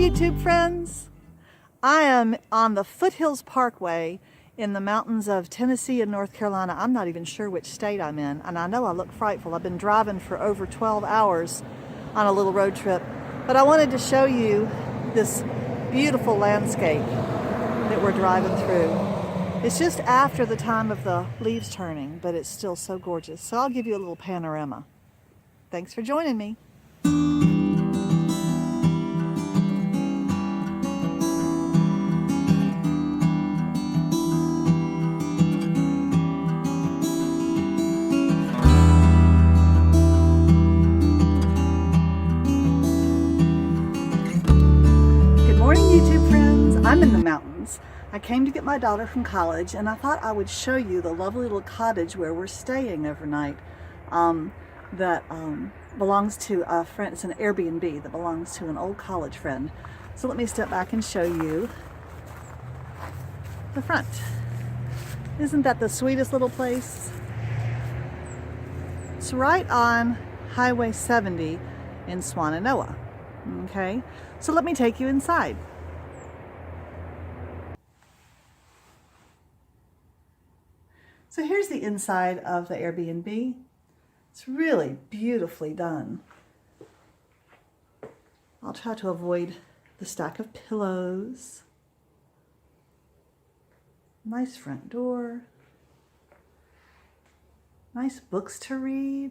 YouTube friends. I am on the Foothills Parkway in the mountains of Tennessee and North Carolina. I'm not even sure which state I'm in, and I know I look frightful. I've been driving for over 12 hours on a little road trip, but I wanted to show you this beautiful landscape that we're driving through. It's just after the time of the leaves turning, but it's still so gorgeous. So I'll give you a little panorama. Thanks for joining me. I'm in the mountains. I came to get my daughter from college, and I thought I would show you the lovely little cottage where we're staying overnight that belongs to a friend. It's an Airbnb that belongs to an old college friend. So let me step back and show you the front. Isn't that the sweetest little place? It's right on Highway 70 in Swannanoa. Okay, so let me take you inside. So here's the inside of the Airbnb. It's really beautifully done. I'll try to avoid the stack of pillows. Nice front door. Nice books to read.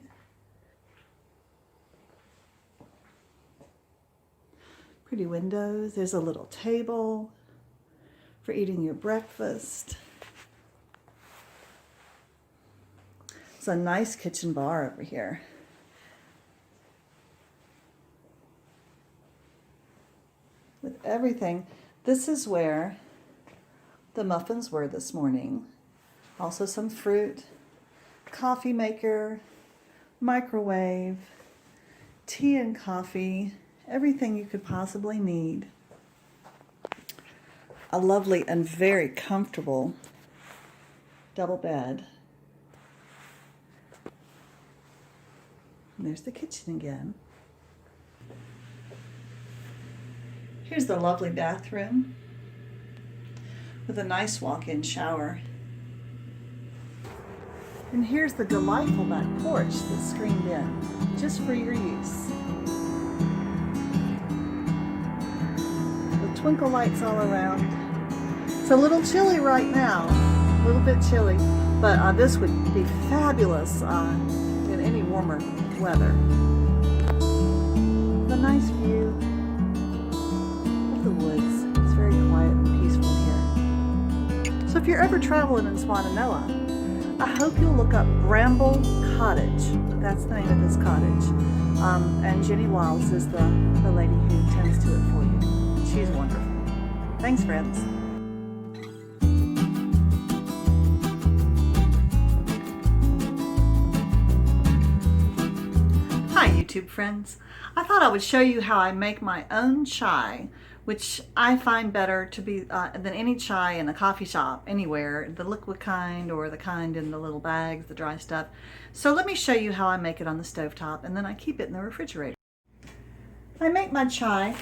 Pretty windows. There's a little table for eating your breakfast. It's a nice kitchen bar over here. With everything. This is where the muffins were this morning. Also some fruit, coffee maker, microwave, tea and coffee, everything you could possibly need. A lovely and very comfortable double bed. And there's the kitchen again. Here's the lovely bathroom with a nice walk-in shower. And here's the delightful back porch that's screened in, just for your use. With twinkle lights all around. It's a little chilly right now, a little bit chilly, but this would be fabulous in any warmer weather. The nice view of the woods. It's very quiet and peaceful here. So if you're ever traveling in Swannanoa, I hope you'll look up Bramble Cottage. That's the name of this cottage. And Jenny Wiles is the lady who tends to it for you. She's wonderful. Thanks, friends. YouTube friends. I thought I would show you how I make my own chai, which I find better to be than any chai in a coffee shop anywhere, the liquid kind or the kind in the little bags, the dry stuff. So let me show you how I make it on the stovetop, and then I keep it in the refrigerator. I make my chai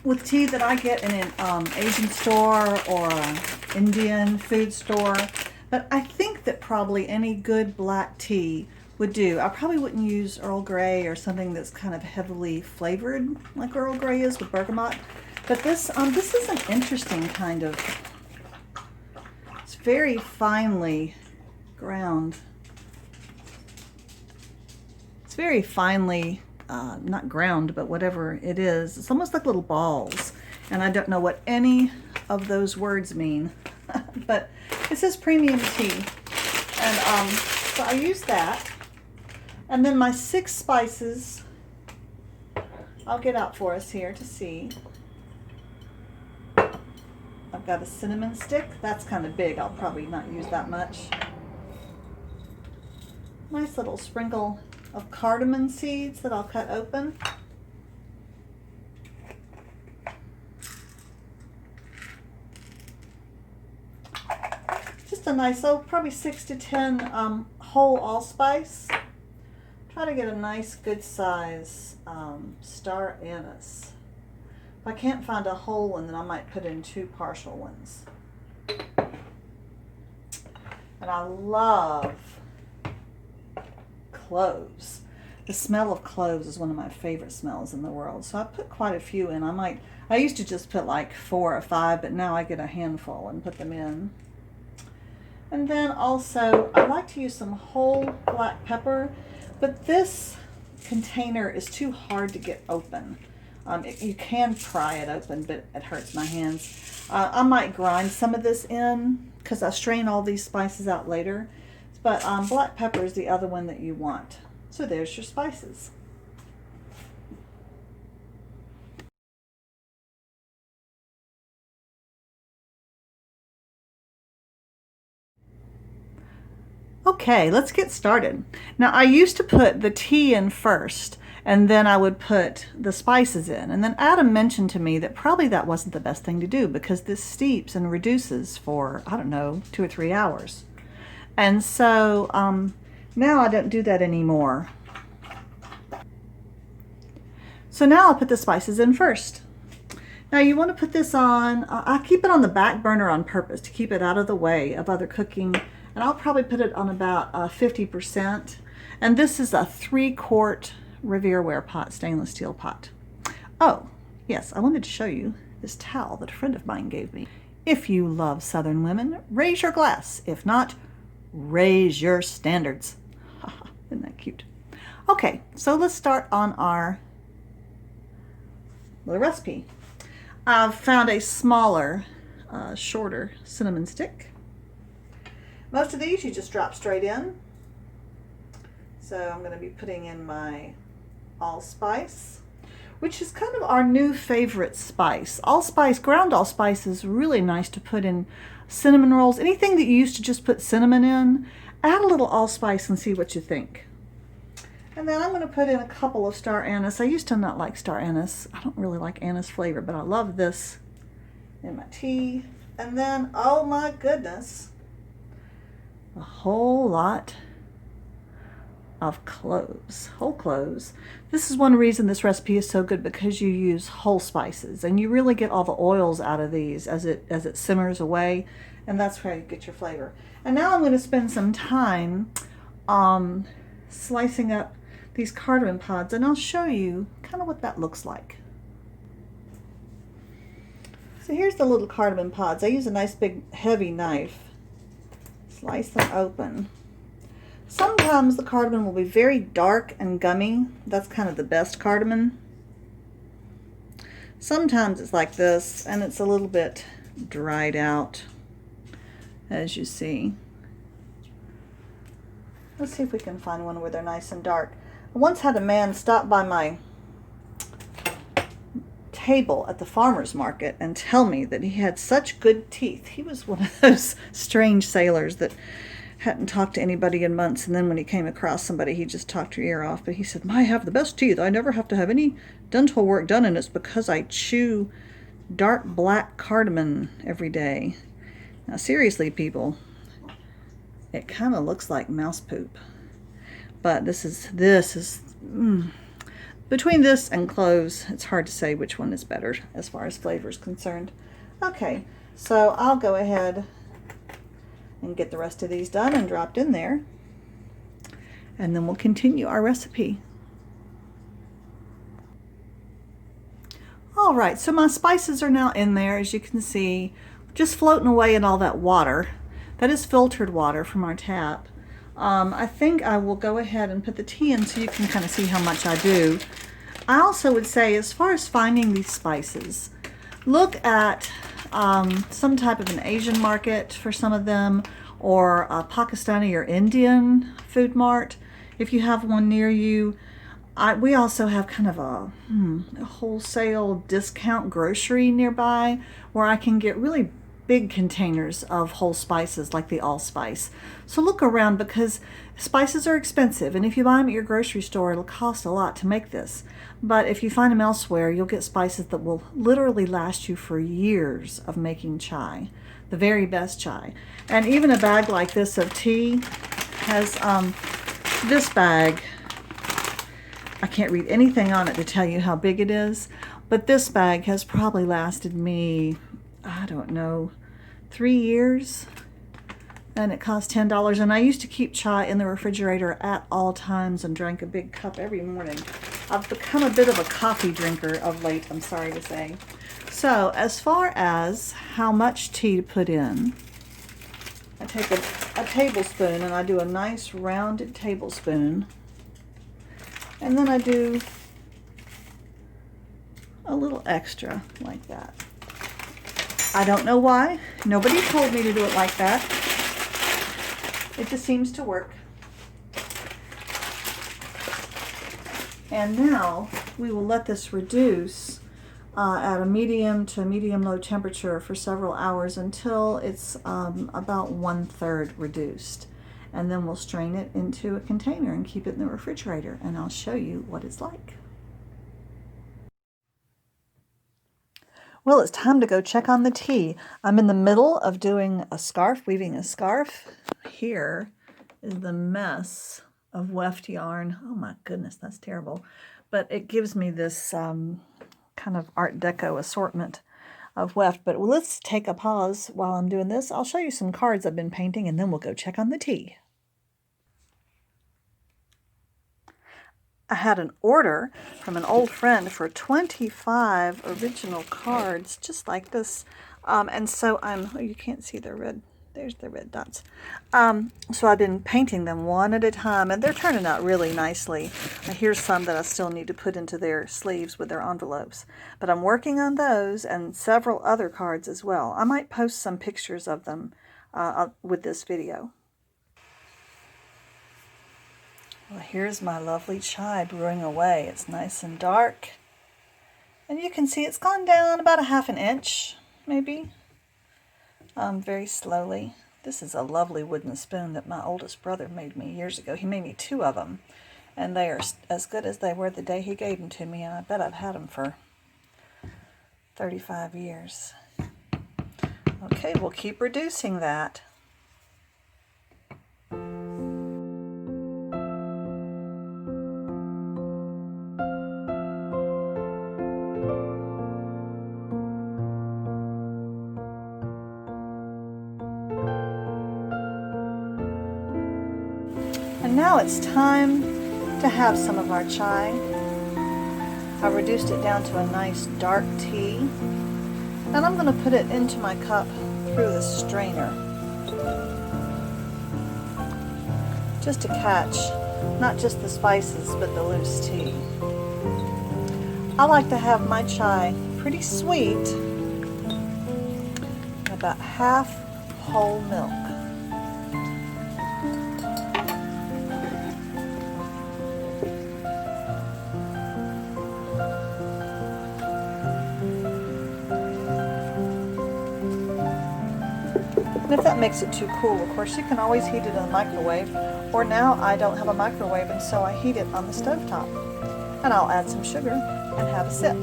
with tea that I get in an Asian store or an Indian food store, but I think that probably any good black tea would do. I probably wouldn't use Earl Grey or something that's kind of heavily flavored like Earl Grey is with bergamot. But this is an interesting kind of, it's very finely ground. It's very finely, not ground, but whatever it is. It's almost like little balls. And I don't know what any of those words mean. But it says premium tea. And so I use that. And then my 6 spices, I'll get out for us here to see. I've got a cinnamon stick. That's kind of big. I'll probably not use that much. Nice little sprinkle of cardamom seeds that I'll cut open. Just a nice, probably 6 to 10 whole allspice. Try to get a nice good size star anise. If I can't find a whole one, then I might put in 2 partial ones. And I love cloves. The smell of cloves is one of my favorite smells in the world. So I put quite a few in. I used to just put like 4 or 5, but now I get a handful and put them in. And then also, I like to use some whole black pepper, but this container is too hard to get open. You can pry it open, but it hurts my hands. I might grind some of this in because I strain all these spices out later. But black pepper is the other one that you want. So there's your spices. Okay, let's get started. Now I used to put the tea in first, and then I would put the spices in. And then Adam mentioned to me that probably that wasn't the best thing to do because this steeps and reduces for, I don't know, 2 or 3 hours. And so now I don't do that anymore. So now I'll put the spices in first. Now you want to put this on, I keep it on the back burner on purpose to keep it out of the way of other cooking. And I'll probably put it on about 50%. And this is a 3-quart Revereware pot, stainless steel pot. Oh, yes, I wanted to show you this towel that a friend of mine gave me. If you love Southern women, raise your glass. If not, raise your standards. Isn't that cute? Okay, so let's start on our little recipe. I've found a smaller, shorter cinnamon stick. Most of these you just drop straight in. So I'm going to be putting in my allspice, which is kind of our new favorite spice. Allspice, ground allspice is really nice to put in cinnamon rolls. Anything that you used to just put cinnamon in, add a little allspice and see what you think. And then I'm going to put in a couple of star anise. I used to not like star anise. I don't really like anise flavor, but I love this in my tea. And then, oh my goodness, a whole lot of cloves, whole cloves. This is one reason this recipe is so good, because you use whole spices and you really get all the oils out of these as it simmers away, and that's where you get your flavor. And now I'm going to spend some time slicing up these cardamom pods, and I'll show you kind of what that looks like. So here's the little cardamom pods. I use a nice big heavy knife. Slice them open. Sometimes the cardamom will be very dark and gummy. That's kind of the best cardamom. Sometimes it's like this, and it's a little bit dried out, as you see. Let's see if we can find one where they're nice and dark. I once had a man stop by my table at the farmer's market and tell me that he had such good teeth. He was one of those strange sailors that hadn't talked to anybody in months, and then when he came across somebody, he just talked your ear off. But he said, I have the best teeth. I never have to have any dental work done, and it's because I chew dark black cardamom every day. Now seriously, people, it kind of looks like mouse poop. But this is between this and cloves, it's hard to say which one is better as far as flavor is concerned. Okay, so I'll go ahead and get the rest of these done and dropped in there, and then we'll continue our recipe. All right, so my spices are now in there, as you can see, just floating away in all that water. That is filtered water from our tap. I think I will go ahead and put the tea in so you can kind of see how much I do. I also would say, as far as finding these spices, look at some type of an Asian market for some of them, or a Pakistani or Indian food mart if you have one near you. We also have kind of a wholesale discount grocery nearby where I can get really big containers of whole spices like the allspice. So look around, because spices are expensive, and if you buy them at your grocery store, it'll cost a lot to make this. But if you find them elsewhere, you'll get spices that will literally last you for years of making chai, the very best chai. And even a bag like this of tea has this bag I can't read anything on it to tell you how big it is, but this bag has probably lasted me, I don't know, 3 years, and it cost $10. And I used to keep chai in the refrigerator at all times and drank a big cup every morning. I've become a bit of a coffee drinker of late, I'm sorry to say. So as far as how much tea to put in, I take a tablespoon and I do a nice rounded tablespoon. And then I do a little extra like that. I don't know why. Nobody told me to do it like that. It just seems to work. And now we will let this reduce at a medium to medium-low temperature for several hours until it's about 1/3 reduced. And then we'll strain it into a container and keep it in the refrigerator, and I'll show you what it's like. Well, it's time to go check on the tea. I'm in the middle of doing a scarf, weaving a scarf. Here is the mess of weft yarn. Oh my goodness, that's terrible. But it gives me this kind of Art Deco assortment of weft. But let's take a pause while I'm doing this. I'll show you some cards I've been painting, and then we'll go check on the tea. I had an order from an old friend for 25 original cards, just like this. And so oh, you can't see the red, there's the red dots. So I've been painting them one at a time, and they're turning out really nicely. Here's some that I still need to put into their sleeves with their envelopes. But I'm working on those and several other cards as well. I might post some pictures of them with this video. Well, here's my lovely chai brewing away. It's nice and dark. And you can see it's gone down about 1/2 inch, maybe, very slowly. This is a lovely wooden spoon that my oldest brother made me years ago. He made me 2 of them, and they are as good as they were the day he gave them to me, and I bet I've had them for 35 years. Okay, we'll keep reducing that. And now it's time to have some of our chai. I reduced it down to a nice dark tea, and I'm going to put it into my cup through the strainer, just to catch not just the spices but the loose tea. I like to have my chai pretty sweet, about half whole milk. And if that makes it too cool, of course, you can always heat it in the microwave. Or now I don't have a microwave, and so I heat it on the stovetop. And I'll add some sugar and have a sip.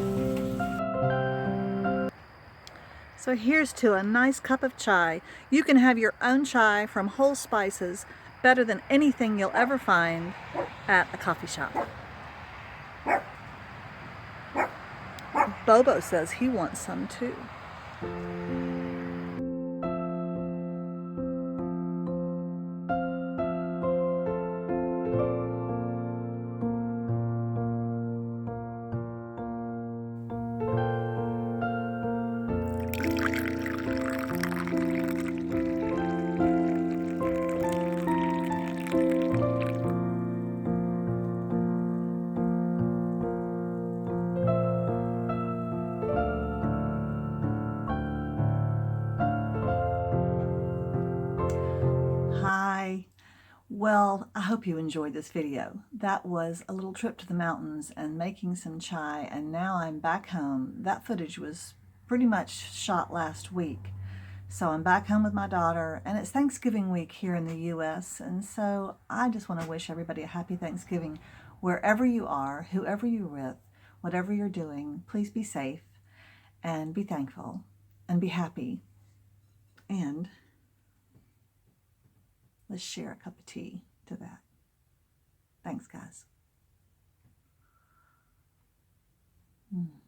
So here's to a nice cup of chai. You can have your own chai from whole spices better than anything you'll ever find at a coffee shop. Bobo says he wants some too. Hi. Well, I hope you enjoyed this video. That was a little trip to the mountains and making some chai, and now I'm back home. That footage was pretty much shot last week. So I'm back home with my daughter, and it's Thanksgiving week here in the US, and so I just want to wish everybody a happy Thanksgiving wherever you are, whoever you're with, whatever you're doing. Please be safe and be thankful and be happy, and let's share a cup of tea to that. Thanks, guys. Mm.